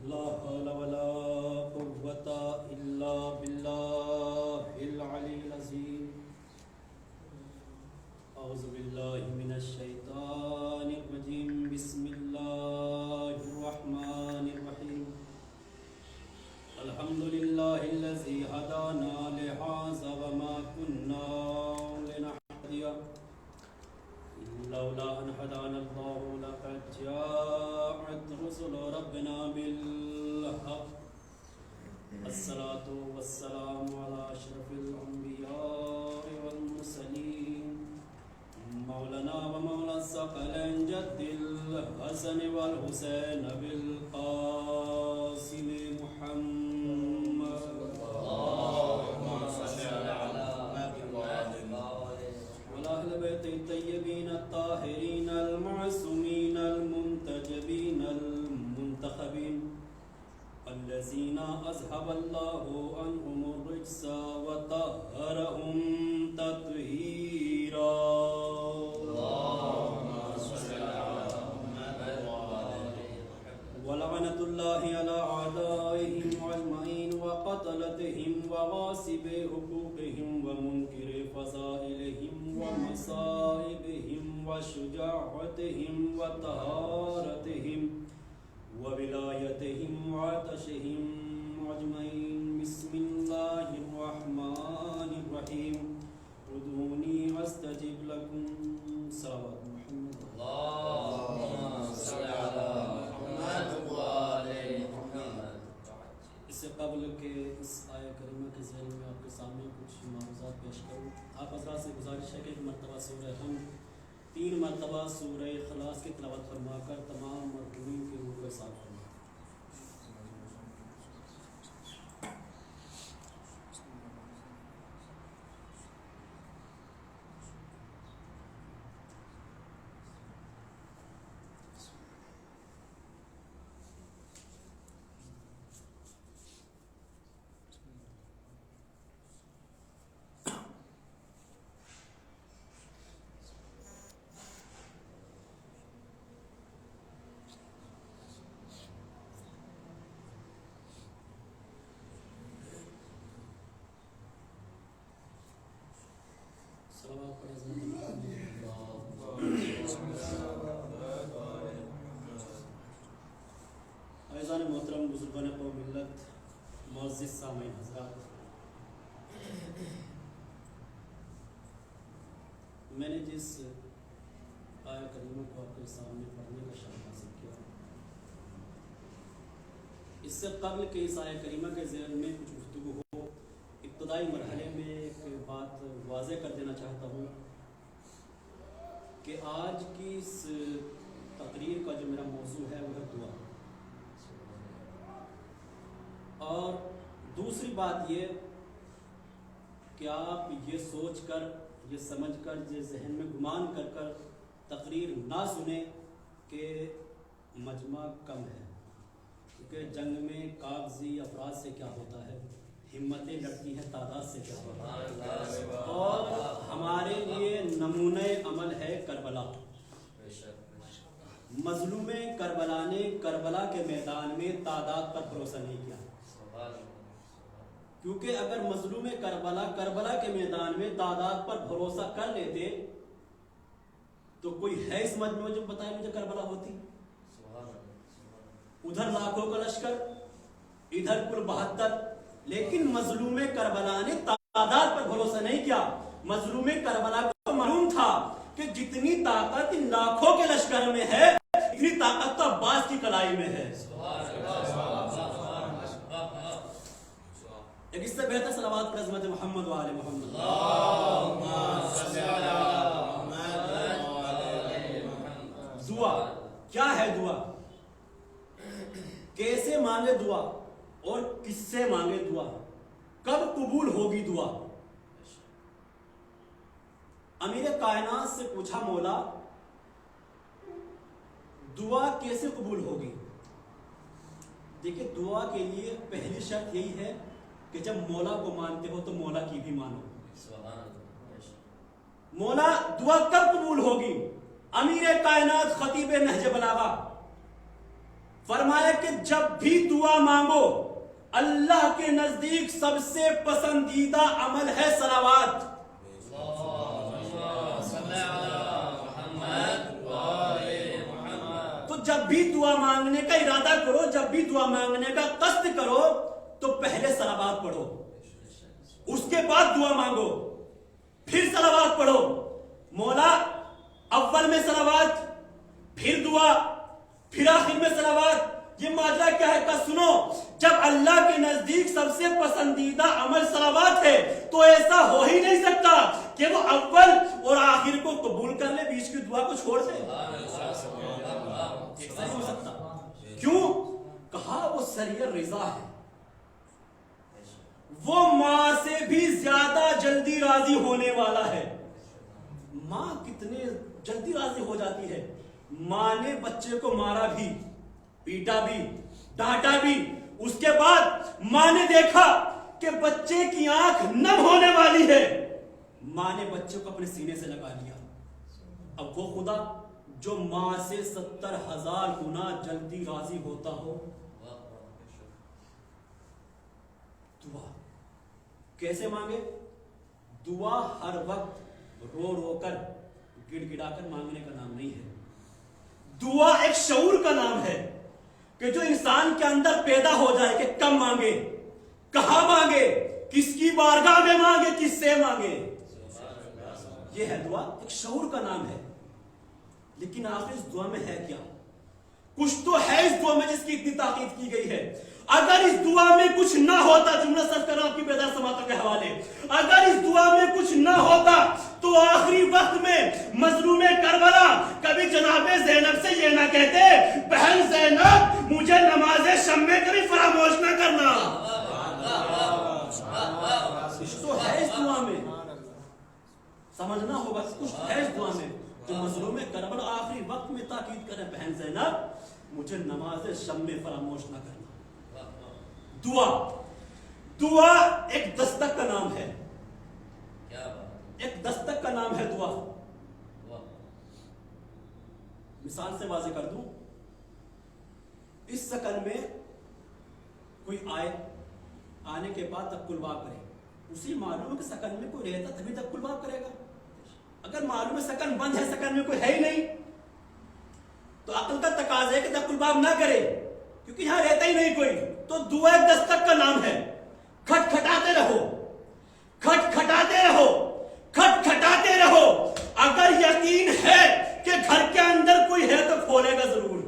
لا حول ولا قوة إلا بالله العلي العظيم. أعوذ بالله من الشيطان الرجيم. بسم الله الرحمن الرحيم. الحمد لله الذي هدانا لهذا وما كنا لنهتدي لولا أن هدانا الله لقد جاءت رسل ربنا بالحق. الصلاة والسلام على أشرف الأنبياء والمرسلين مولانا ومولا الثقلين جد الحسن والحسين بالقاسم محمد. اللهم صل على محمد وعلى أهل بيت الطيبين الطاهرين المعصومين المنتجبين المنتخبين الذين أذهب الله عنهم الرجس وطهرهم تطهيرا. اللهم صل على محمد ولعنة الله على أعدائهم أجمعين وقتلتهم وغاصب حقوقهم ومنكر فضائلهم ومصائبهم وشجاعتهم وطهارتهم وولايتهم وعطشهم أجمعين. بسم الله الرحمن الرحيم. ادعوني أستجب لكم. صلوات محمد. اللهم صل على محمد وآل محمد. اس سے قبل کہ اس آیہ کریمہ کے ذیل میں آپ کے سامنے کچھ معروضات پیش کروں، آپ حضرات سے گزارش ہے کہ ایک مرتبہ سورہ حمد 3 مرتبہ سورہ اخلاص کی تلاوت فرما کر تمام مرحومین کی روح کو صاف فرما. عزیزان محترم، بزرگان قوم ملت، معزز سامعین حضرات، میں نے جس آیہ کریمہ کو آپ کے سامنے پڑھنے کا شرف حاصل کیا، اس سے قبل کہ اس آیہ کریمہ کے ذیل میں کچھ گفتگو ہو، ابتدائی مرحلے میں ایک بات واضح کر دینا چاہتا ہوں کہ آج کی اس تقریر کا جو میرا موضوع ہے وہ ہے دعا. اور دوسری بات یہ کہ آپ یہ سوچ کر، یہ سمجھ کر، یہ ذہن میں گمان کر کر تقریر نہ سنیں کہ مجمع کم ہے، کیونکہ جنگ میں کاغذی افراد سے کیا ہوتا ہے، ہمتیں لڑتی ہیں تعداد سے کیا ہوتا ہے. اور ہمارے لیے نمونہ عمل ہے کربلا. مظلوم کربلا نے کربلا کے میدان میں تعداد پر بھروسہ نہیں کیا، کیونکہ اگر مظلوم کربلا کے میدان میں تعداد پر بھروسہ کر لیتے تو کوئی ہے اس مجمع جو بتائے مجھے کربلا ہوتی. ادھر لاکھوں کا لشکر، ادھر کل 72، لیکن مظلوم کربلا نے تعداد پر بھروسہ نہیں کیا. مظلوم کربلا کو معلوم تھا کہ جتنی طاقت ان لاکھوں کے لشکر میں ہے اتنی طاقت تو عباس کی کلائی میں ہے. ایک اس سے بہتر صلوات پر عظمت محمد وآل محمد. اللهم صل على محمد وآل محمد. دعا کیا ہے؟ دعا کیسے مانگے دعا اور کس سے مانگے دعا، کب قبول ہوگی دعا؟ امیر کائنات سے پوچھا مولا دعا کیسے قبول ہوگی؟ دیکھیں، دعا کے لیے پہلی شرط یہی ہے کہ جب مولا کو مانتے ہو تو مولا کی بھی مانو. مولا دعا کب قبول ہوگی؟ امیر کائنات خطیب نہج بلاغہ فرمایا کہ جب بھی دعا مانگو اللہ کے نزدیک سب سے پسندیدہ عمل ہے صلوات. تو جب بھی دعا مانگنے کا ارادہ کرو، جب بھی دعا مانگنے کا قصد کرو تو پہلے صلوات پڑھو، اس کے بعد دعا مانگو، پھر صلوات پڑھو. مولا اول میں صلوات، پھر دعا، پھر آخر میں صلوات. یہ ماجرا کیا ہے؟ کہ سنو، جب اللہ کے نزدیک سب سے پسندیدہ عمل صلوات ہے تو ایسا ہو ہی نہیں سکتا کہ وہ اول اور آخر کو قبول کر لے، بیچ کی دعا کو چھوڑ دے. ایسا نہیں ہو سکتا. کیوں؟ کہا وہ سریع رضا ہے، وہ ماں سے بھی زیادہ جلدی راضی ہونے والا ہے. ماں کتنے جلدی راضی ہو جاتی ہے. ماں نے بچے کو مارا بھی، پیٹا بھی، ڈانٹا بھی، اس کے بعد ماں نے دیکھا کہ بچے کی آنکھ نم ہونے والی ہے، ماں نے بچے کو اپنے سینے سے لگا لیا. اب وہ خدا جو ماں سے 70,000 گنا جلدی راضی ہوتا ہو. دعا کیسے مانگے؟ دعا ہر وقت رو رو کر گڑ گڑا کر مانگنے کا نام نہیں ہے. دعا ایک شعور کا نام ہے کہ جو انسان کے اندر پیدا ہو جائے کہ کب مانگے، کہاں مانگے، کس کی بارگاہ میں مانگے، کس سے مانگے. یہ ہے دعا، ایک شعور کا نام ہے. لیکن آخر اس دعا میں ہے کیا؟ کچھ تو ہے اس دعا میں جس کی اتنی تاکید کی گئی ہے. اگر اس دعا میں کچھ نہ ہوتا، جملہ سرکار کر رہا ہوں آپ کی بیدار سماعتوں کے حوالے، اگر اس دعا میں کچھ نہ ہوتا تو آخری وقت میں مظلوم کربلا کبھی جناب زینب سے یہ نہ کہتے بہن زینب مجھے نماز شب میں کبھی فراموش نہ کرنا. کچھ تو ہے اس دعا میں، سمجھنا ہوگا. کچھ ہے اس دعا میں جو مظلوم کربلا آخری وقت میں تاکید کرے بہن زینب مجھے نماز شب میں فراموش نہ کرنا. دعا ایک دستک کا نام ہے، ایک دستک کا نام ہے دعا. مثال سے واضح کر دوں، اس سکن میں کوئی آئے، آنے کے بعد تقل باب کرے، اسی معلوم ہے کہ سکن میں کوئی رہتا تبھی تقل باب کرے گا. اگر معلوم ہے سکن بند ہے، سکن میں کوئی ہے ہی نہیں، تو عقل کا تقاضا ہے کہ تقل باب نہ کرے کیونکہ یہاں رہتا ہی نہیں کوئی. تو دعا ایک دستک کا نام ہے. کھٹ کھٹاتے رہو، کھٹ کھٹاتے رہو، کھٹ کھٹاتے رہو. اگر یقین ہے کہ گھر کے اندر کوئی ہے تو کھولے گا ضرور.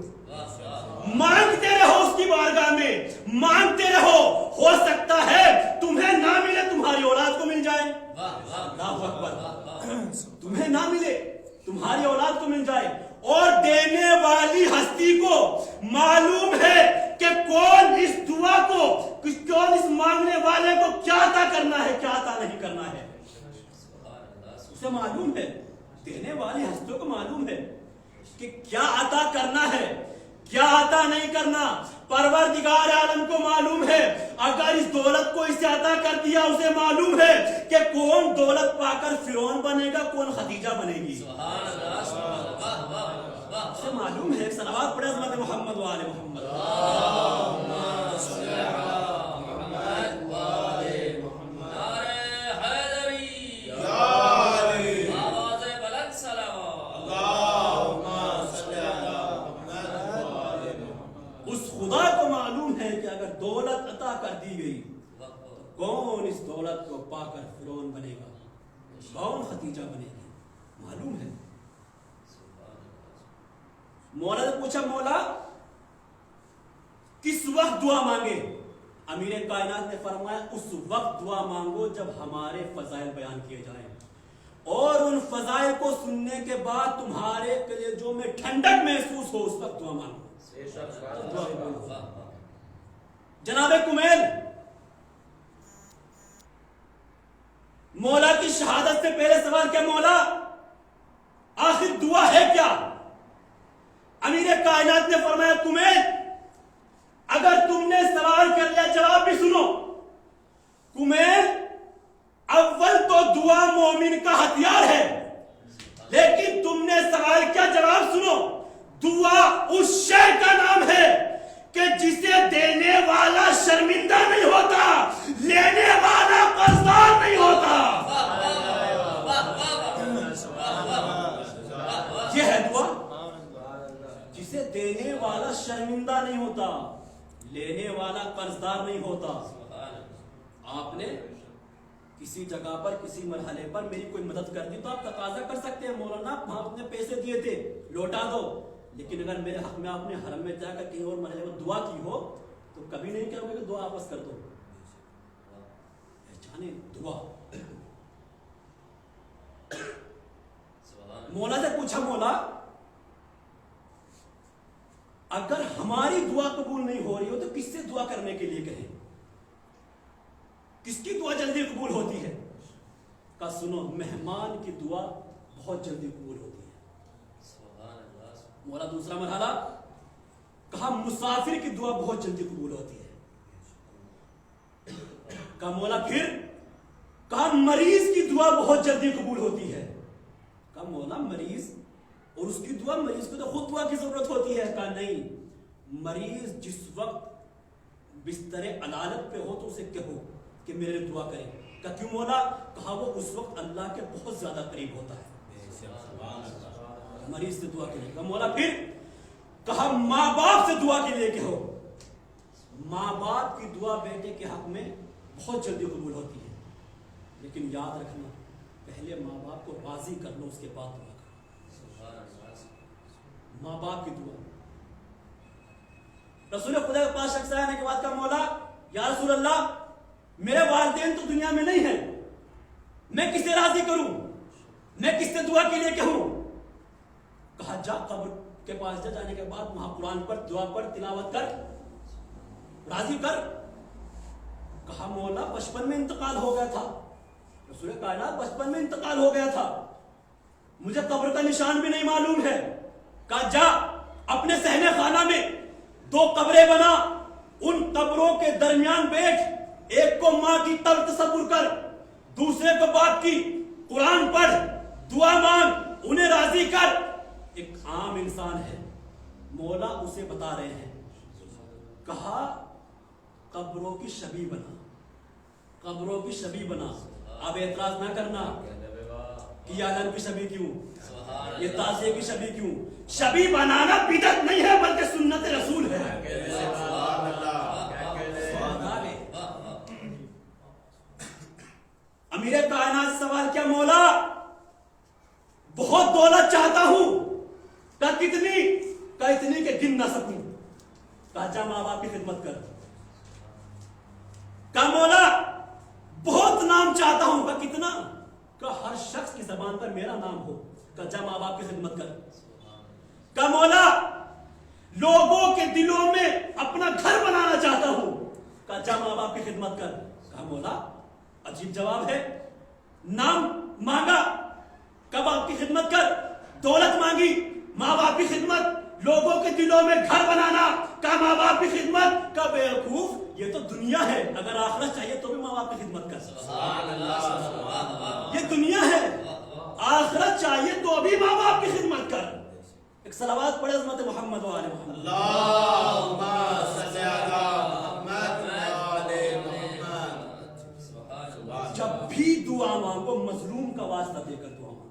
مانگتے رہو اس کی بارگاہ میں، مانگتے رہو. ہو سکتا ہے تمہیں نہ ملے، تمہاری اولاد کو مل جائے. اللہ اکبر. تمہیں نہ ملے، تمہاری اولاد کو مل جائے. اور دینے والی ہستی کو معلوم ہے کہ کون اس دعا کو، کون اس مانگنے والے کو کیا عطا کرنا ہے، کیا عطا نہیں کرنا ہے. اسے معلوم ہے، دینے والی ہستیوں کو معلوم ہے کہ کیا عطا کرنا ہے، کیا عطا نہیں کرنا. پروردگار عالم کو معلوم ہے اگر اس دولت کو اسے عطا کر دیا، اسے معلوم ہے کہ کون دولت پا کر فرعون بنے گا، کون خدیجہ بنے گی. اسے معلوم ہے. صلوات پڑھے حضرت محمد و آل محمد. اللہم صلی علی محمد و آل محمد. نعرہ حیدری، آواز بلند صلوات. اللہم صلی علی محمد و آل محمد. اس خدا کو معلوم ہے کہ اگر دولت عطا کر دی گئی تو کون اس دولت کو پا کر فرعون بنے گا، کون خدیجہ بنے گی. معلوم ہے. مولا نے پوچھا مولا کس وقت دعا مانگے؟ امیر کائنات نے فرمایا اس وقت دعا مانگو جب ہمارے فضائل بیان کیے جائیں اور ان فضائل کو سننے کے بعد تمہارے کلیجوں میں ٹھنڈک محسوس ہو، اس وقت دعا مانگو. جناب کمیل مولا کی شہادت سے پہلے سوال کیا؟ مولا آخر دعا ہے کیا؟ امیر کائنات نے فرمایا کمیل اگر تم نے سوال کر لیا جواب بھی سنو. کمیل اول تو دعا مومن کا ہتھیار ہے، لیکن تم نے سوال کیا جواب سنو. دعا اس شے کا نام ہے شرمندہ نہیں ہوتا، لینے والا قرضدار نہیں ہوتا۔ یہ ہے دعا جسے دینے والا شرمندہ نہیں ہوتا، لینے والا قرضدار نہیں ہوتا۔ آپ نے کسی جگہ پر کسی مرحلے پر میری کوئی مدد کر دی تو آپ تقاضا کر سکتے ہیں، مولانا وہاں اپنے پیسے دیے تھے لوٹا دو، لیکن اگر میرے حق میں آپ نے حرم میں جا کر کہیں اور مرحلے میں دعا کی ہو تو کبھی نہیں کہو گے کہ دعا واپس کر دو۔ پہچانے دعا۔ مولا سے پوچھا، مولا اگر ہماری دعا قبول نہیں ہو رہی ہو تو کس سے دعا کرنے کے لیے کہیں؟ کس کی دعا جلدی قبول ہوتی ہے؟ کہا سنو، مہمان کی دعا بہت جلدی قبول ہوتی ہے۔ مولا دوسرا مرحلہ، کہا مسافر کی دعا بہت جلدی قبول ہوتی ہے۔ کہا مولا پھر؟ کہا مریض کی دعا بہت جلدی قبول ہوتی ہے۔ کہا مولا مریض اور اس کی دعا، مریض کو تو خود دعا کی ضرورت ہوتی ہے۔ کہا نہیں، مریض جس وقت بستر علالت پہ ہو تو اسے کہو کہ میرے لیے دعا کرے۔ کہا کیوں مولا؟ کہا وہ اس وقت اللہ کے بہت زیادہ قریب ہوتا ہے، مریض سے دعا کے لیے۔ کہا مولا پھر؟ کہا ماں باپ سے دعا کے لیے کہو، ماں باپ کی دعا بیٹے کے حق میں بہت جلدی قبول ہوتی ہے، لیکن یاد رکھنا پہلے ماں باپ کو راضی کر لو، اس کے بعد دعا کرو۔ ماں باپ کی دعا۔ رسول خدا کے پاس شخص آنے کے بعد کہا مولا یا رسول اللہ میرے والدین تو دنیا میں نہیں ہیں، میں کسے راضی کروں، میں کس سے دعا کے لیے کہوں؟ کہا جا قبر کے پاس جا، جانے کے بعد وہاں قرآن پر دعا پر تلاوت کر، راضی کر۔ کہا مولا بچپن میں انتقال ہو گیا تھا، رسول کائنات بچپن میں انتقال ہو گیا تھا، مجھے قبر کا نشان بھی نہیں معلوم ہے۔ کہا جا اپنے صحن خانہ میں 2 قبریں بنا، ان قبروں کے درمیان بیٹھ، ایک کو ماں کی قبر تصور کر، دوسرے کو باپ کی، قرآن پڑھ، دعا مانگ، انہیں راضی کر۔ ایک عام انسان ہے، مولا اسے بتا رہے ہیں۔ کہا قبروں کی شبیہ بنا، قبروں کی شبیہ بنا۔ اب اعتراض نہ کرنا کہ یہ عالم کی شبیہ کیوں، یہ تازیہ کی شبیہ کیوں؟ شبیہ بنانا بدعت نہیں ہے بلکہ سنت رسول ہے۔ امیر کائنات سوال کیا مولا بہت دولت چاہتا ہوں، کہا کتنی؟ کہا اتنی کہ گن نہ سکوں۔ کہا جا ماں باپ کی خدمت کر۔ کہا مولا بہت نام چاہتا ہوں، کہا کتنا؟ کہا ہر شخص کی زبان پر میرا نام ہو۔ کہا جا ماں باپ کی خدمت کر۔ کہا مولا لوگوں کے دلوں میں اپنا گھر بنانا چاہتا ہوں۔ کہا جا ماں باپ کی خدمت کر۔ کہا مولا عجیب جواب ہے، نام مانگا، کب آپ کی خدمت کر، دولت مانگی، ماں باپ کی خدمت، لوگوں کے دلوں میں گھر بنانا، کہا ماں باپ کی خدمت۔ کہا بیوقوف یہ تو دنیا ہے، اگر آخرت چاہیے تو بھی ماں باپ کی خدمت کر۔ یہ دنیا ہے، آخرت چاہیے تو بھی ماں باپ کی خدمت کر۔ ایک صلوات پڑھے عظمت محمد و آل محمد۔ اللہم صلی علی محمد و آل محمد۔ جب بھی دعا مانگو مظلوم کا واسطہ دے کر دعا مانگو،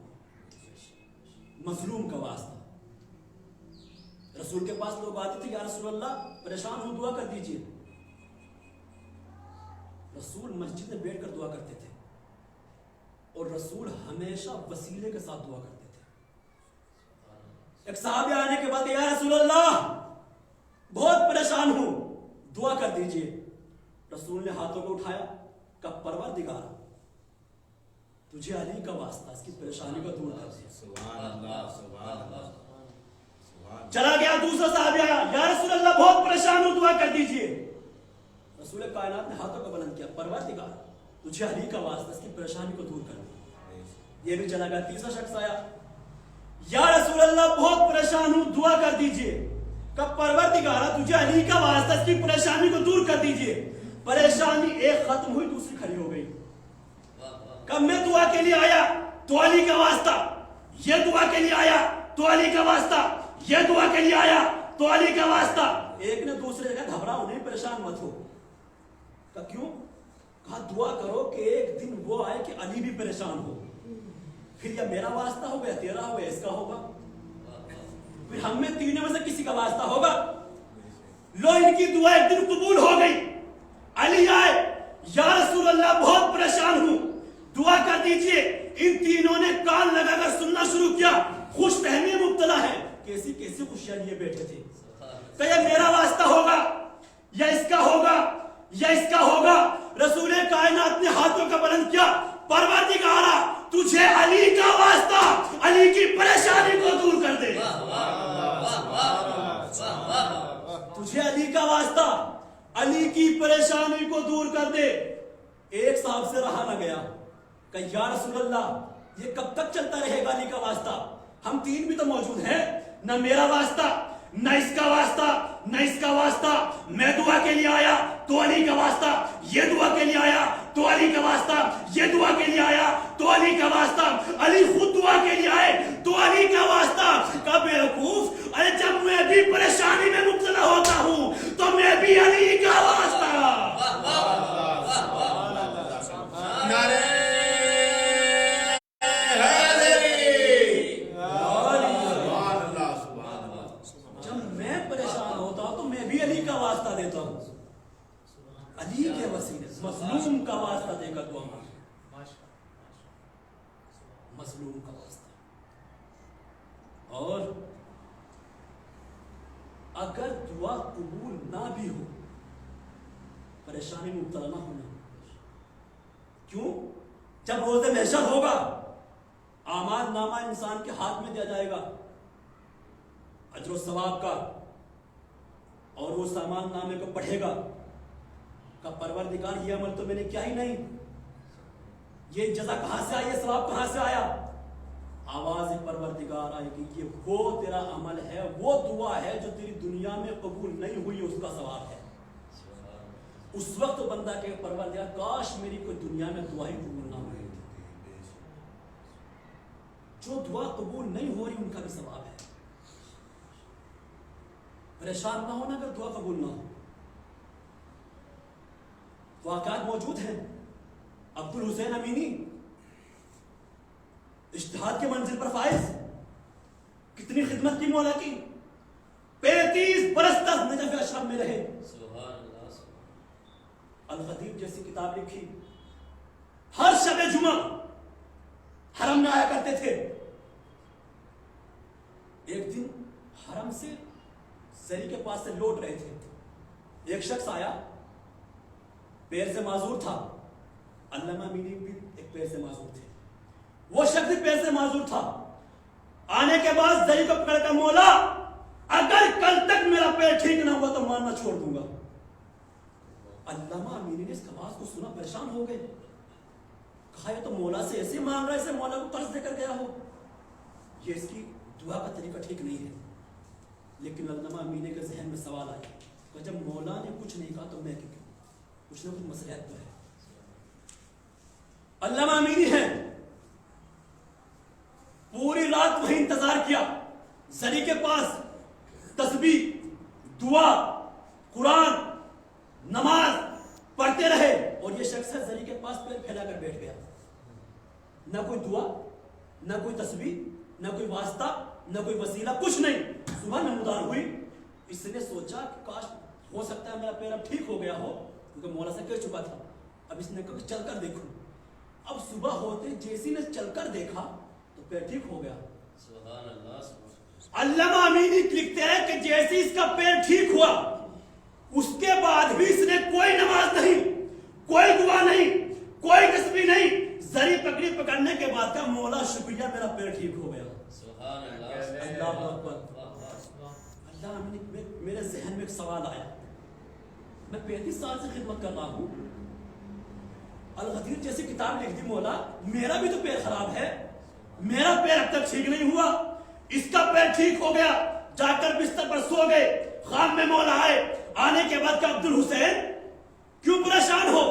مظلوم کا واسطہ۔ رسول کے پاس لوگ آتے تھے، یا رسول اللہ پریشان ہوں دعا کر دیجئے۔ رسول مسجد میں بیٹھ کر دعا کرتے تھے، اور رسول ہمیشہ وسیلے کے ساتھ دعا کرتے تھے۔ ایک صحابی آنے کے بعد یا رسول اللہ بہت پریشان ہوں دعا کر دیجئے۔ رسول نے ہاتھوں کو اٹھایا، کہ پروردگار تجھے علی کا واسطہ اس کی پریشانی کو دور کر دے۔ سبحان اللہ، سبحان اللہ۔ چلا گیا دوسرا صحابی آیا، یا رسول اللہ بہت پریشان ہوں دعا کر دیجئے۔ رسول کائنات نے ہاتھوں کو بلند کیا، پروردگار تجھے علی کا واسطہ اس کی پریشانی کو دور کر دے۔ یہ بھی چلا گیا، تیسرا شخص آیا، یا رسول اللہ بہت پریشان ہوں دعا کر دیجئے۔ کہ پروردگار تجھے علی کا واسطہ اس کی پریشانی کو دور کر دیجئے۔ پریشانی ایک ختم ہوئی دوسری کھڑی ہو گئی۔ کب میں دعا کے لیے آیا تو علی کا واسطہ، یہ دعا کے لیے آیا تو علی کا واسطہ، یہ دعا کے لیے آیا تو علی کا واسطہ۔ ایک نے دوسرے جگہ گھبراؤ نہیں، پریشان مت ہو، کہا کیوں؟ کہا دعا کرو کہ ایک دن وہ آئے کہ علی بھی پریشان ہو، پھر یا میرا واسطہ ہوگا یا تیرا ہوگا یا اس کا ہوگا، پھر ہم میں تینوں میں سے کسی کا واسطہ ہوگا۔ لو ان کی دعا ایک دن قبول ہو گئی، علی آئے، یا رسول اللہ بہت پریشان ہوں، دعا کر دیجئے۔ ان تینوں نے کان لگا کر سننا شروع کیا، خوش فہمی مبتلا ہے، کیسی کیسی خوشیاں لیے بیٹھے تھے، کہ یہ میرا واسطہ ہوگا یا اس کا ہوگا یا اس کا ہوگا۔ رسول کائنات نے ہاتھوں کا بلند کیا، پروردگارا تجھے علی کا واسطہ، علی کی پریشانی کو دور کر دے، تجھے علی کا واسطہ، علی کی پریشانی کو دور کر دے۔ ایک صاحب سے رہا نہ گیا کہ یا رسول اللہ یہ کب تک چلتا رہے گا علی کا واسطہ؟ ہم تین بھی تو موجود ہیں، نہ میرا واسطہ نہ اس کا واسطہ نہ اس کا واسطہ، میں دعا کے لیے آیا تو علی کا واسطہ، یہ دعا کے لیے آیا تو علی کا واسطہ، یہ دعا کے لیے آیا تو علی کا واسطہ، علی خود دعا کے لیے آئے تو علی کا واسطہ۔ کا بیوقوف، ارے جب میں بھی پریشانی میں مبتلا ہوتا ہوں تو میں بھی علی کا واسطہ۔ نعرہ دیتا ہوں علی کے وسیلے، مظلوم کا واسطہ دے کر دعا مانگتا ہوں، مظلوم کا واسطہ۔ اور اگر دعا قبول نہ بھی ہو، پریشانی میں مبتلا نہ ہونا، کیوں؟ جب روز محشر ہوگا، اعمال نامہ انسان کے ہاتھ میں دیا جائے گا اجر و ثواب کا، اور وہ سامان نامے کو پڑھے گا کہ پروردگار یہ عمل تو میں نے کیا ہی نہیں، یہ جزا کہاں سے آئی، یہ ثواب کہاں سے آیا؟ آواز پروردگار آئے گی، یہ وہ تیرا عمل ہے، وہ دعا ہے جو تیری دنیا میں قبول نہیں ہوئی، اس کا ثواب ہے۔ اس وقت بندہ کہ پروردگار کاش میری کوئی دنیا میں دعا ہی قبول نہ ہوئی، جو دعا قبول نہیں ہو رہی ان کا بھی ثواب ہے۔ پریشان نہ ہونا اگر دعا قبول نہ ہو۔ واقعات موجود ہیں، عبد الحسین امینی اجتہاد کے منزل پر فائز، کتنی خدمت کی مولا کی، 35 برس تک نجف اشرف میں رہے، الخطیب جیسی کتاب لکھی، ہر شب جمعہ حرم میں آیا کرتے تھے۔ ایک دن حرم سے زری کے پاس سے لوٹ رہے تھے، ایک شخص آیا، پیر سے معذور تھا، علامہ امینی بھی ایک پیر سے معذور تھے، وہ شخص بھی پیر سے معذور تھا۔ آنے کے بعد زری کو پکڑ کر مولا اگر کل تک میرا پیر ٹھیک نہ ہوا تو ماننا چھوڑ دوں گا۔ علامہ امینی نے اس آواز کو سنا، پریشان ہو گئے، کہا یہ تو مولا سے ایسے مانگ رہا ہے، اسے مولا کو قرض دے کر گیا ہو، یہ اس کی دعا کا طریقہ ٹھیک نہیں ہے۔ لیکن علامہ امینی کے ذہن میں سوال آیا کہ جب مولا نے کچھ نہیں کہا تو میں کیوں، کچھ نہ کچھ مصلحت تو ہے۔ علامہ امینی ہے، پوری رات وہیں انتظار کیا، زری کے پاس تسبیح، دعا، قرآن، نماز پڑھتے رہے، اور یہ شخص ہے زری کے پاس پیر پھیلا کر بیٹھ گیا، نہ کوئی دعا، نہ کوئی تسبیح، نہ کوئی واسطہ، نہ کوئی وسیلہ، کچھ نہیں۔ صبح نمودار ہوئی، اس نے سوچا کہ کاش ہو سکتا ہے میرا پیر اب ٹھیک ہو گیا ہو، کیونکہ مولا سے کہہ چکا تھا۔ اب اس نے کہا چل کر دیکھوں، اب صبح ہوتے جیسی نے چل کر دیکھا تو پیر ٹھیک ہو گیا۔ سبحان اللہ۔ علامہ امینی لکھتے ہیں کہ جیسی اس کا پیر ٹھیک ہوا، اس کے بعد بھی اس نے کوئی نماز نہیں، کوئی دعا نہیں، کوئی تسبیح نہیں، زری پکڑی، پکڑنے کے بعد کا مولا شکریہ میرا پیر ٹھیک ہو گیا۔ سبحان اللہ۔ اللہ اکبر۔ اللہ امینی، میرے ذہن میں ایک سوال آیا، میں 35 سال سے خدمت کر رہا ہوں، الغدیر جیسی کتاب لکھ دی مولا، میرا بھی تو پیر خراب ہے، میرا پیر اب تک ٹھیک نہیں ہوا، اس کا پیر ٹھیک ہو گیا، جا کر بستر پر سو گئے، خواب میں مولا آئے، آنے کے بعد کہ عبد الحسین کیوں پریشان ہو؟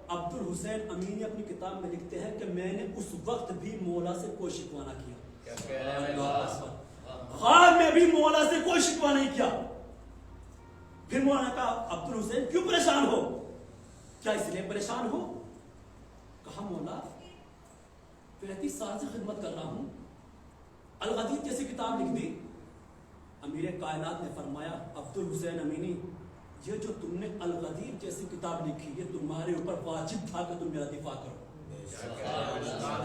عبد الحسین امینی اپنی کتاب میں لکھتے ہیں کہ میں نے اس وقت بھی مولا سے کوئی شکوہ نہ کیا، خواب میں بھی مولا سے کوئی شکوہ نہیں کیا۔ پھر مولا نے کہا عبد الحسین کیوں پریشان ہو؟ کیا اس لیے پریشان ہو؟ کہا مولا 35 سال سے خدمت کر رہا ہوں، الغدیر جیسی کتاب لکھ دی۔ امیر کائنات نے فرمایا عبد الحسین امینی، یہ جو تم نے الغدیر جیسی کتاب لکھی یہ تمہارے اوپر واجب تھا کہ تم میرا دفاع کرو،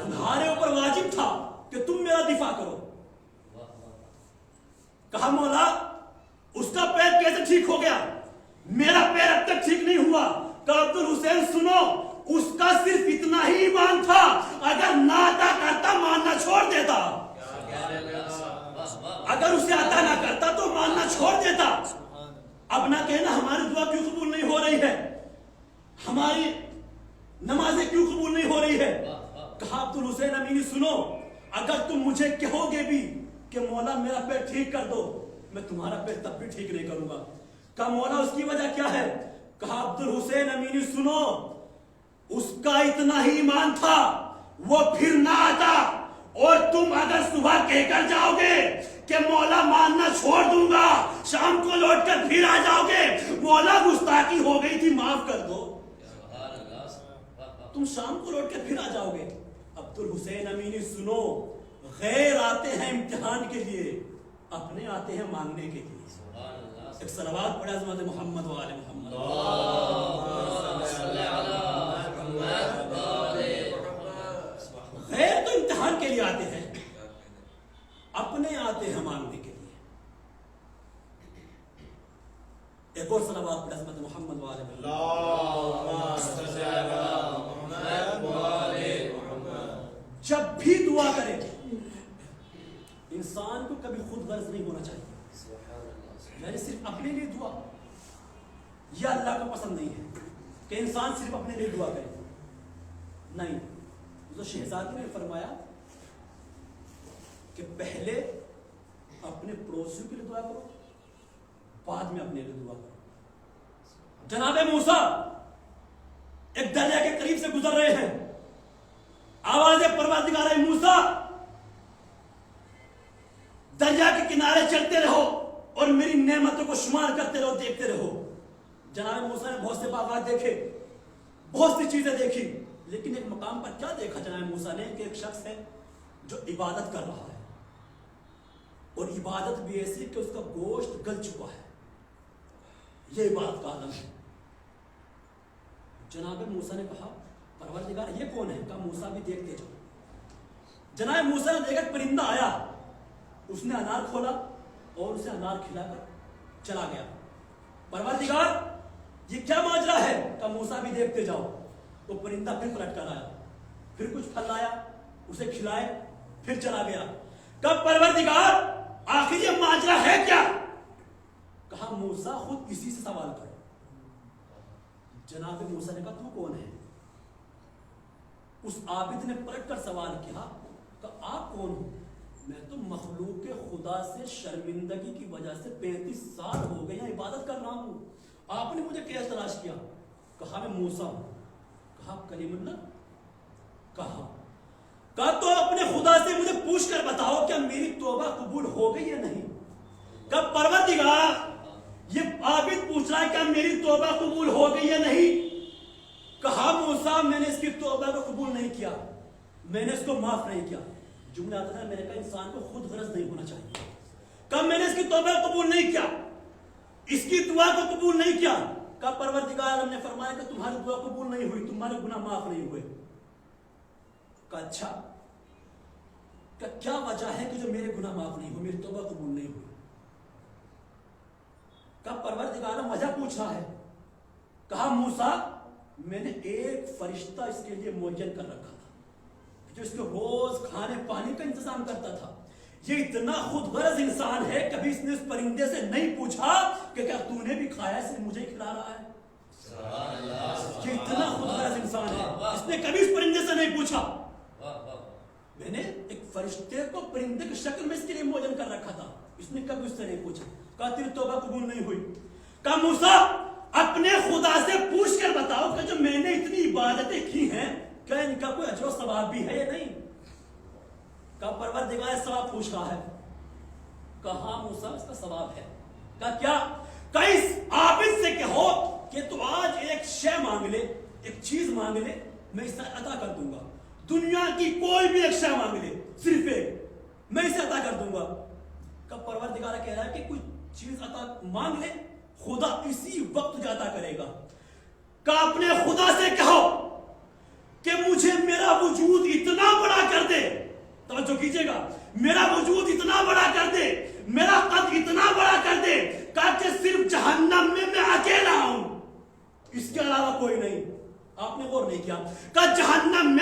تمہارے اوپر واجب تھا کہ تم میرا دفاع کرو۔ کہا مولا اس کا پیر کیسے ٹھیک ہو گیا؟ میرا پیر اب تک ٹھیک نہیں ہوا۔ کہا عبد الحسین سنو، اس کا صرف اتنا ہی ایمان تھا، اگر نہ عطا کرتا ماننا چھوڑ دیتا، اگر اسے عطا نہ کرتا تو ماننا چھوڑ دیتا۔ اب نہ کہنا ہماری دعا کیوں قبول نہیں ہو رہی ہے، ہماری نمازیں کیوں قبول نہیں ہو رہی ہے۔ کہا عبد الحسین امینی سنو، اگر تم مجھے کہو گے بھی کہ مولا میرا پیر ٹھیک کر دو، میں تمہارا پیر تب بھی ٹھیک نہیں کروں گا۔ کہا مولا اس کی وجہ کیا ہے؟ کہا عبد الحسین امینی سنو، اس کا اتنا ہی ایمان تھا، وہ پھر نہ آتا، اور تم اگر صبح کہہ کر جاؤ گے کہ مولا ماننا چھوڑ دوں گا، شام کو لوٹ کر پھر آ جاؤ گے مولا گستاخی ہو گئی تھی معاف کر دو، تم شام کو لوٹ کر پھر آ جاؤ گے۔ عبد الحسین امینی سنو، غیر آتے ہیں امتحان کے لیے، اپنے آتے ہیں مانگنے کے لیے۔ ایک صلوات پڑھے عظمت محمد و آل محمد۔ غیر تو امتحان کے لیے آتے ہیں، اپنے آتے ہیں مانگنے کے لیے۔ ایک اور صلوات پڑھے عظمت محمد و آل محمد۔ جب بھی دعا کرے انسان کو کبھی خود غرض نہیں ہونا چاہیے، یعنی صرف اپنے لیے دعا، یہ اللہ کو پسند نہیں ہے کہ انسان صرف اپنے لیے دعا کرے۔ نہیں، تو شہزادی نے فرمایا کہ پہلے اپنے پڑوسیوں کے لیے دعا کرو، بعد میں اپنے لیے دعا کرو۔ جناب موسیٰ ایک دریا کے قریب سے گزر رہے ہیں، آواز پروردگار موسیٰ دریا کے کنارے چلتے رہو اور میری نعمتوں کو شمار کرتے رہو، دیکھتے رہو۔ جناب موسیٰ نے بہت سے باغات دیکھے، بہت سی چیزیں دیکھی، لیکن ایک مقام پر کیا دیکھا جناب موسیٰ نے کہ ایک شخص ہے جو عبادت کر رہا ہے، اور عبادت بھی ایسی کہ اس کا گوشت گل چکا ہے، یہ عبادت کا عالم ہے۔ جناب موسیٰ نے کہا پروردگار یہ کون ہے؟ کہا موسیٰ بھی دیکھتے جاؤ۔ جناب موسیٰ نے دیکھا پرندہ آیا، اس نے انار کھولا اور اسے انار کھلا کر چلا گیا۔ پروردگار یہ کیا ماجرا ہے؟ کہا موسیٰ بھی دیکھتے جاؤ۔ وہ پرندہ پھر پلٹ کر آیا، پھر کچھ پھل لایا، اسے کھلائے، پھر چلا گیا۔ کہا پروردگار آخر یہ ماجرا ہے کیا؟ کہا موسیٰ خود اسی سے سوال کرو۔ جناب موسیٰ نے کہا تو کون ہے؟ اس عابد نے پلٹ کر سوال کیا کہ آپ کون ہو؟ میں تو مخلوق خدا سے شرمندگی کی وجہ سے 35 سال ہو گئے عبادت کر رہا ہوں، آپ نے مجھے کیسے تلاش کیا؟ کہا میں موسیٰ ہوں۔ کہا کلیم اللہ؟ کہا تو اپنے خدا سے مجھے پوچھ کر بتاؤ کیا میری توبہ قبول ہو گئی یا نہیں؟ کہا پروردگار یہ عابد پوچھ رہا ہے کیا میری توبہ قبول ہو گئی یا نہیں؟ کہا موسیٰ میں نے اس کی توبہ کو قبول نہیں کیا، میں نے اس کو معاف نہیں کیا۔ جملہ آتا ہے میں نے کہا انسان کو خود غرض نہیں ہونا چاہیے۔ کہا میں نے اس کی توبہ کو قبول نہیں کیا، اس کی دعا کو قبول نہیں کیا۔ کہا پروردگار ہم نے فرمایا کہ تمہاری دعا قبول نہیں ہوئی، تمہارے گناہ معاف نہیں ہوئے۔ کہا اچھا، کہ کیا وجہ ہے کہ جو میرے گناہ معاف نہیں ہوئے، میری توبہ قبول نہیں ہوئی؟ کہا پروردگار وجہ پوچھ رہا ہے۔ کہا موسیٰ میں نے ایک فرشتہ اس کے لیے معین کر رکھا تھا جو اس کے روز کھانے پانی کا انتظام کرتا تھا۔ یہ اتنا خود غرض انسان ہے، کبھی اس نے اس پرندے سے نہیں پوچھا کہ کیا تو نے بھی کھایا، صرف مجھے ہی کھلا رہا ہے۔ یہ اتنا خود غرض انسان ہے، اس نے کبھی اس پرندے سے نہیں پوچھا۔ میں نے ایک فرشتے کو پرندے کی شکل میں اس کے لیے معین کر رکھا تھا، اس نے کبھی اس سے نہیں پوچھا۔ کہا تیری توبہ قبول نہیں ہوئی۔ کہا موسیٰ اپنے خدا سے پوچھ کر بتاؤ کہ جو میں نے اتنی عبادتیں کی ہیں کیا ان کا کوئی اجر و ثواب بھی ہے یا نہیں؟ کہا پروردگار ثواب پوچھ رہا ہے۔ کہا موسیٰ اس کا ثواب ہے۔ کہا کیا؟ کہا اس عابد سے کہو کہ تو آج ایک شے مانگ لے مانگ لے میں اسے عطا کر دوں گا. دنیا کی کوئی بھی ایک شے مانگ لے, صرف ایک, میں اسے عطا کر دوں گا. کا پروردگار کہہ رہا ہے کہ کوئی چیز عطا مانگ لے, خدا اسی وقت تجھے عطا کرے گا. کہ اپنے خدا سے کہو کہ مجھے میرا وجود اتنا بڑا کر دے, توجہ کیجئے گا, میرا وجود اتنا بڑا کر دے, میرا قد اتنا بڑا کر دے کہ صرف جہنم میں اکیلا ہوں, اس کے علاوہ کوئی نہیں. آپ نے غور نہیں کیا کہ جہنم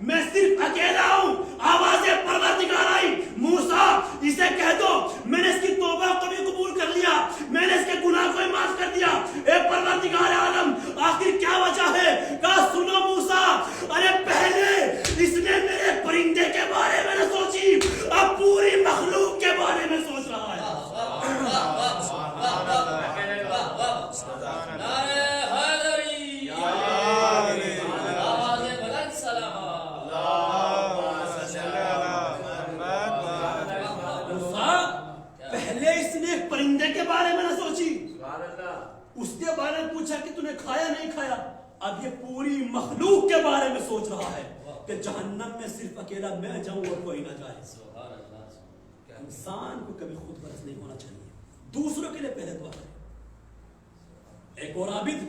میں صرف اکیلا ہوں. آواز پروردگار آئی, موسیٰ اسے کہہ دو میں نے اس کی توبہ کو بھی قبول کر لیا, میں نے اس کے گناہ کو معاف کر دیا. اے پروردگار عالم, آخر کیا وجہ ہے؟ کہا سنو موسیٰ, ارے پہلے اس نے میرے پرندے کے بارے میں نہ سوچی, اب پوری مخلوق کے بارے میں سوچ رہا ہے. پرندے کے بارے میں نہ سوچی, اس کے بارے میں پوچھا کہ تو نے کھایا نہیں کھایا, اب یہ پوری مخلوق کے بارے میں سوچ رہا ہے کہ جہنم میں صرف اکیلا میں جاؤں اور کوئی نہ جائے. انسان کو کبھی خود غرض نہیں ہونا چاہیے, دوسروں کے لیے پہلے دعا کرے. ایک اور عابد,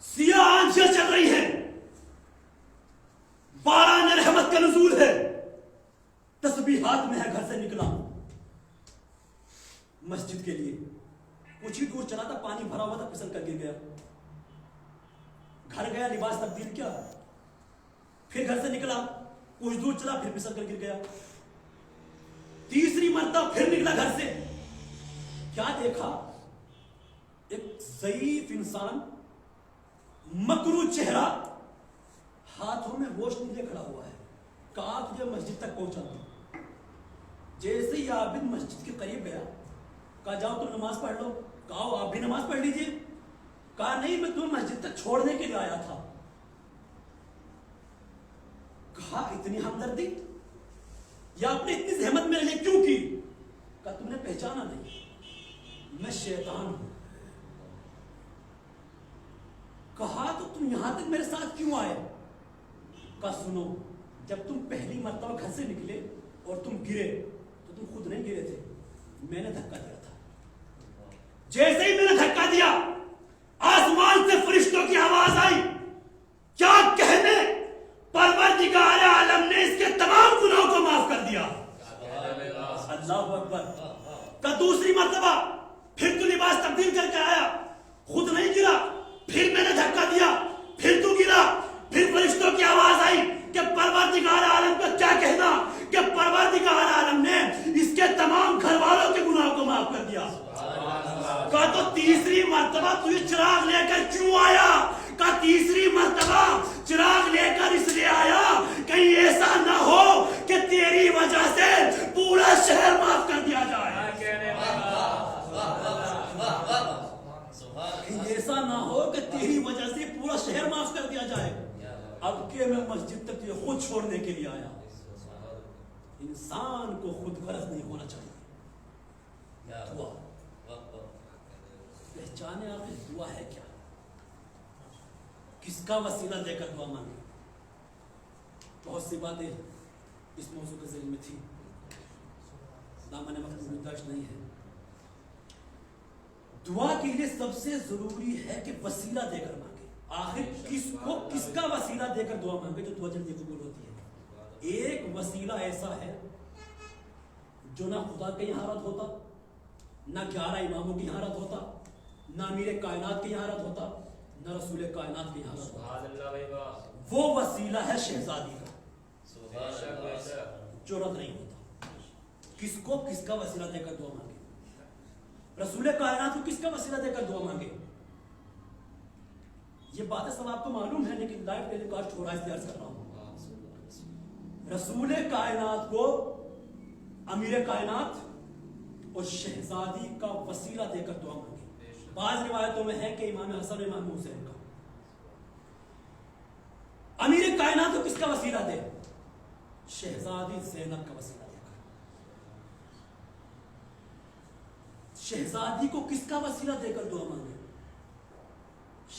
سیاہ آنکھیں چل رہی ہیں, باران رحمت کا نزول ہے, تسبیحات میں ہے, گھر سے نکلا مسجد کے لیے, کچھ ہی دور چلا تھا, پانی بھرا ہوا تھا, پھسل کر گر گیا. گھر گیا, لباس تبدیل کیا, پھر گھر سے نکلا, کچھ دور چلا, پھر پھسل کر گر گیا. تیسری مرتبہ پھر نکلا گھر سے, کیا دیکھا؟ ایک ضعیف انسان, مکروہ چہرہ, ہاتھوں میں روشنی لے کھڑا ہوا ہے. کہا تجھے مسجد تک پہنچا دوں. جیسے ہی عابد مسجد کے قریب گیا, کہا جاؤ تم نماز پڑھ لو. کہا آپ بھی نماز پڑھ لیجئے. کہا نہیں, میں تمہیں مسجد تک چھوڑنے کے لیے آیا تھا. کہا اتنی ہمدردی, یا آپ نے اتنی زحمت میرے لیے کیوں کی؟ کہا تم نے پہچانا نہیں, میں شیطان ہوں. کہا تو تم یہاں تک میرے ساتھ کیوں آئے؟ کہا سنو, جب تم پہلی مرتبہ گھر سے نکلے اور تم گرے تو تم خود نہیں گرے تھے, میں نے دھکا دیا تھا. جیسے ہی میں نے دھکا دیا, آسمان سے فرشتوں کی آواز آئی, کیا کہنے, پروردگار عالم نے اس کے تمام گناہوں کو معاف کر دیا. اللہ اکبر. کا دوسری مرتبہ پھر تو لباس تبدیل کر کے آیا, خود نہیں گرا, پھر میں نے دھکا دیا, پھر تو گرا, پھر فرشتوں کی آواز آئی کہ پروردگار عالم کا کیا کہنا کہ پروردگار عالم نے اس کے تمام گھر والوں کے گناہوں کو معاف کر دیا. کہا تو تیسری مرتبہ تجھے چراغ لے کر کیوں آیا؟ کہا تیسری مرتبہ چراغ لے کر اس لیے آیا کہیں ایسا نہ ہو کہ تیری وجہ سے پورا شہر معاف کر دیا جائے. ایسا نہ ہو کہ تیری وجہ سے پورا شہر معاف کر دیا جائے. اب کہ میں مسجد تک تجھے خود چھوڑنے کے لیے آیا. انسان کو خود غرض نہیں ہونا چاہیے. دعا پہچانے آخر دعا ہے کیا, کس کا وسیلہ دے کر دعا مانگے. بہت سی باتیں اس موضوع کے ذہن میں تھی, دامن وقت گنجائش نہیں ہے. دعا کے لیے سب سے ضروری ہے کہ وسیلہ دے کر مانگے. آخر کس کو کس کا وسیلہ دے کر دعا مانگے تو دعا جلدی قبول ہوتی ہے. ایک وسیلہ ایسا ہے جو نہ خدا کے یہاں رد ہوتا, نہ 11 اماموں کی یہاں رد ہوتا, نہ امیر کائنات کے یہاں رد ہوتا, نہ رسول کائنات کے یہاں رد ہوتا. وہ وسیلہ ہے شہزادی کا جو رد نہیں ہوتا. کس کو کس کا وسیلہ دے کر دعا مانگے. رسول کائنات کو کس کا وسیلہ دے کر دعا مانگے. یہ باتیں سب آپ کو معلوم ہے, لیکن لائیو ٹیلی کاسٹ ہو رہا ہے اس لیے عرض کر رہا ہوں. رسول کائنات کو امیر کائنات اور شہزادی کا وسیلہ دے کر دعا مانگے. بعض روایتوں میں ہے کہ امام حسن امام حسین کا. امیر کائنات کو کس کا وسیلہ دے؟ شہزادی زینب کا وسیلہ دے کر. شہزادی کو کس کا وسیلہ دے کر دعا مانگے؟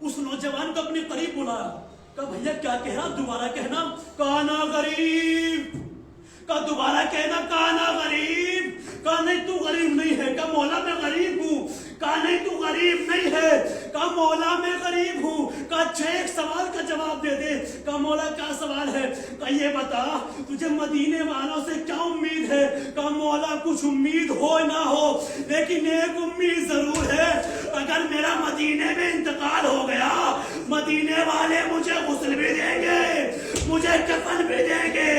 اس نوجوان کو اپنے قریب بلایا، کہا بھیا کیا کہہ رہا، دوبارہ کہنا، کانا غریب، کہا دوبارہ کہنا کانا غریب، کہا نہیں تو غریب نہیں ہے، کہا مولا میں غریب ہوں، کہا نہیں تو غریب نہیں ہے، کہا مولا میں غریب ہوں، کہا اچھا ایک سوال کا جواب دے دے، کہا مولا کیا سوال ہے، کہا یہ بتا تجھے مدینے والوں سے کیا امید ہے، کہا مولا کچھ امید ہو نہ ہو لیکن ایک امید ضرور ہے، اگر میرا مدینے میں انتقال ہو گیا مدینے والے مجھے غسل بھی دیں گے، مجھے کفن بھی دیں گے،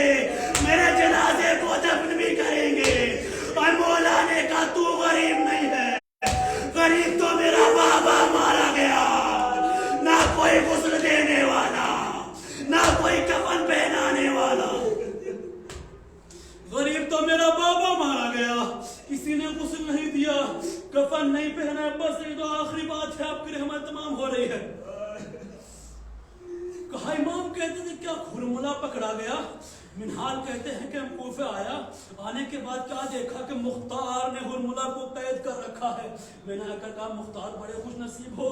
میرے جنازے کو دفن بھی کریں گے۔ اور مولا نے کہا تو غریب نہیں ہے، غریب تو میرا بابا مارا گیا، نہ کوئی غسل دینے والا، نہ کوئی کفن پہنانے والا، غریب تو میرا بابا مارا گیا، کسی نے غسل نہیں دیا، کفن نہیں پہنا، بس یہ تو آخری بات ہے، آپ کی رحمت تمام ہو رہی ہے۔ کہا امام کہتے تھے کیا ہرملا پکڑا گیا؟ منہال کہتے ہیں کہ ہم کوفہ آیا، آنے کے بعد کیا دیکھا کہ مختار نے ہرملا کو قید کر رکھا ہے۔ میں نے آ کر کہا مختار بڑے خوش نصیب ہو،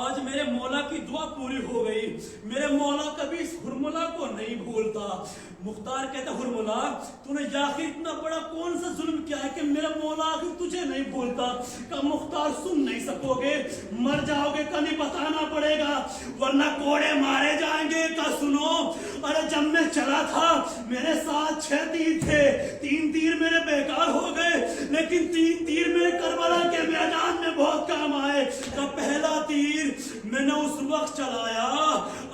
آج میرے مولا کی دعا پوری ہو گئی، میرے مولا کبھی اس ہرملا کو نہیں بھولتا۔ مختار کہتا ہرملا تو نے آخر اتنا بڑا کون سا ظلم کیا ہے کہ میرا مولا آخر تجھے نہیں بھولتا؟ کہ مختار سن نہیں سکو گے، مر جاؤ گے کہ نہیں بتانا پڑے گا ورنہ کوڑے مارے جائیں گے۔ کہ سنو، ارے جب میں چلا تھا میرے ساتھ 6 تیر تھے، 3 تیر میرے بیکار ہو گئے لیکن 3 تیر میرے کربلا کے میدان میں بہت کام آئے۔ کہ پہلا تیر میں نے اس وقت چلایا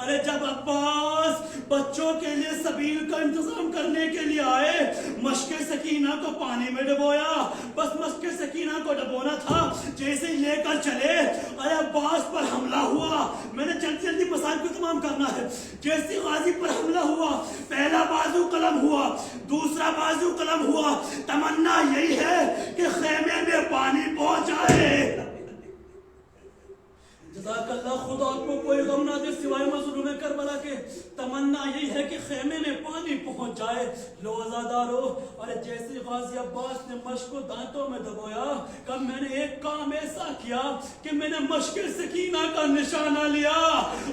ارے جب عباس بچوں کے لیے سبیل کا انتظام کرنے کے لیے آئے، مشق سکینہ کو پانی میں ڈبویا، بس مشق سکینہ کو ڈبونا تھا، جیسے ہی لے کر چلے ارے عباس پر حملہ ہوا، میں نے جلدی جلدی مسائل کو تمام کرنا ہے، جیسے غازی پر حملہ ہوا، پہلا بازو قلم ہوا، دوسرا بازو قلم ہوا، تمنا یہی ہے کہ خیمے میں پانی پہنچ جائے۔ جزاک اللہ، خدا آپ کو کوئی غم نہ دے سوائے مظلوم کربلا کے، تمنا یہی ہے کہ خیمے میں پانی پہنچ جائے۔ لو عزادارو، اور جیسے غازی عباس نے مشق کو دانتوں میں دبویا، کہ میں نے ایک کام ایسا کیا کہ میں نے مشق سکینہ کا نشانہ لیا،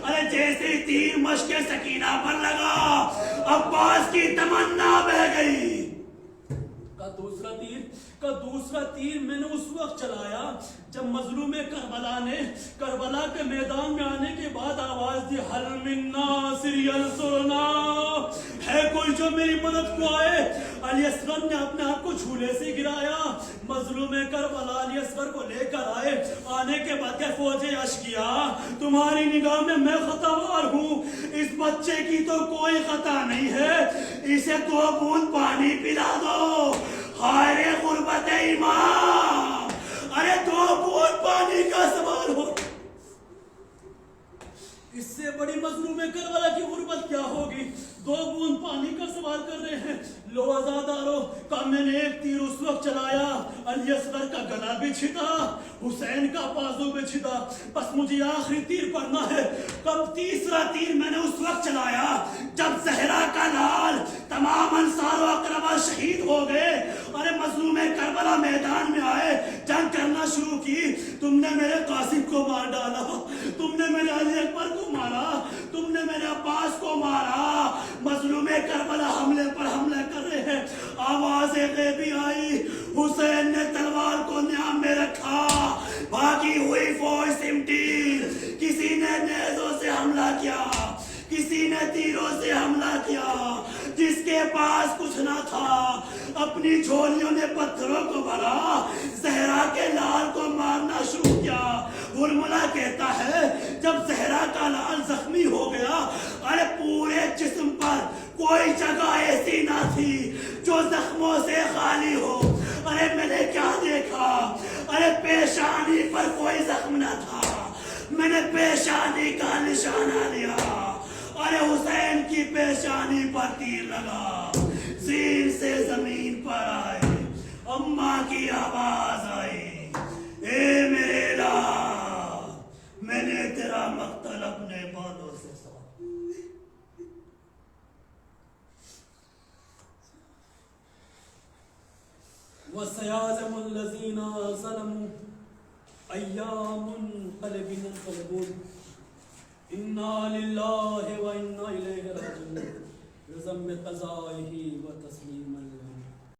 ارے جیسے تیر مشق سکینہ پر لگا عباس کی تمنا بہ گئی۔ دوسرا تیر میں نے اس وقت چلایا جب مظلوم کربلا نے کربلا کے میدان میں آنے کے بعد آواز دی حل من ناصر ینصرنا، ہے کوئی جو میری مدد کو آئے؟ علی اصغر نے اپنے آپ کو جھولے سے گرایا، مظلوم کربلا علی اصغر کو لے کر آئے، آنے کے بعد کہ فوج اشکیا تمہاری نگاہ میں میں خطاوار ہوں، اس بچے کی تو کوئی خطا نہیں ہے، اسے 2 بوند پانی پلا دو۔ ہائے غربت ایمان، ارے 2 بوند پانی کا سوال ہو، اس سے بڑی مظلوم کربلا کی غربت کیا ہوگی؟ 2 بوند پانی کا سوال کر رہے ہیں۔ لو عزادارو، کہ میں نے ایک تیر اس وقت چلایا علی اصغر کا گلا بھی چھتا، حسین کا بازو بھی چھتا، بس مجھے آخری تیر پڑنا ہے۔ کب تیسرا تیر میں نے اس وقت چلایا جب زہرا کا لال تمام انصار و اقربا شہید ہو گئے، ارے مظلوم کربلا میدان میں آئے، جنگ کرنا شروع کی، تم نے میرے قاسم کو مار ڈالا، تم نے میرے علی اکبر کو مارا، تم نے میرے عباس کو مارا، مظلوم کربلا حملے پر حملے کر رہے ہیں۔ آواز غیبی آئی، حسین نے تلوار کو نیام میں رکھا، بھاگی ہوئی فوج سمٹی، کسی نے نیزوں سے حملہ کیا، کسی نے تیروں سے حملہ کیا، جس کے پاس کچھ نہ تھا اپنی جھولیوں نے پتھروں کو بھرا، زہرا کے لال کو مارنا شروع کیا۔ ہرملا کہتا ہے جب زہرا کا لال زخمی ہو گیا، ارے پورے جسم پر کوئی جگہ ایسی نہ تھی جو زخموں سے خالی ہو، ارے میں نے کیا دیکھا، ارے پیشانی پر کوئی زخم نہ تھا، میں نے پیشانی کا نشانہ لیا، ارے حسین کی پیشانی پر تیر لگا، زیر سے زمین پر آئے، اماں کی آواز آئی، اے میرے الہ، میں نے تیرا مقتل اپنے بالوں سے سنا۔ وَسَيَعْلَمُ الَّذِينَ ظَلَمُوا أَيَّامُ منقلب ينقلبون۔ انا للہ و انا الیہ راجعون رزم قضائہ و تسلیم اللہ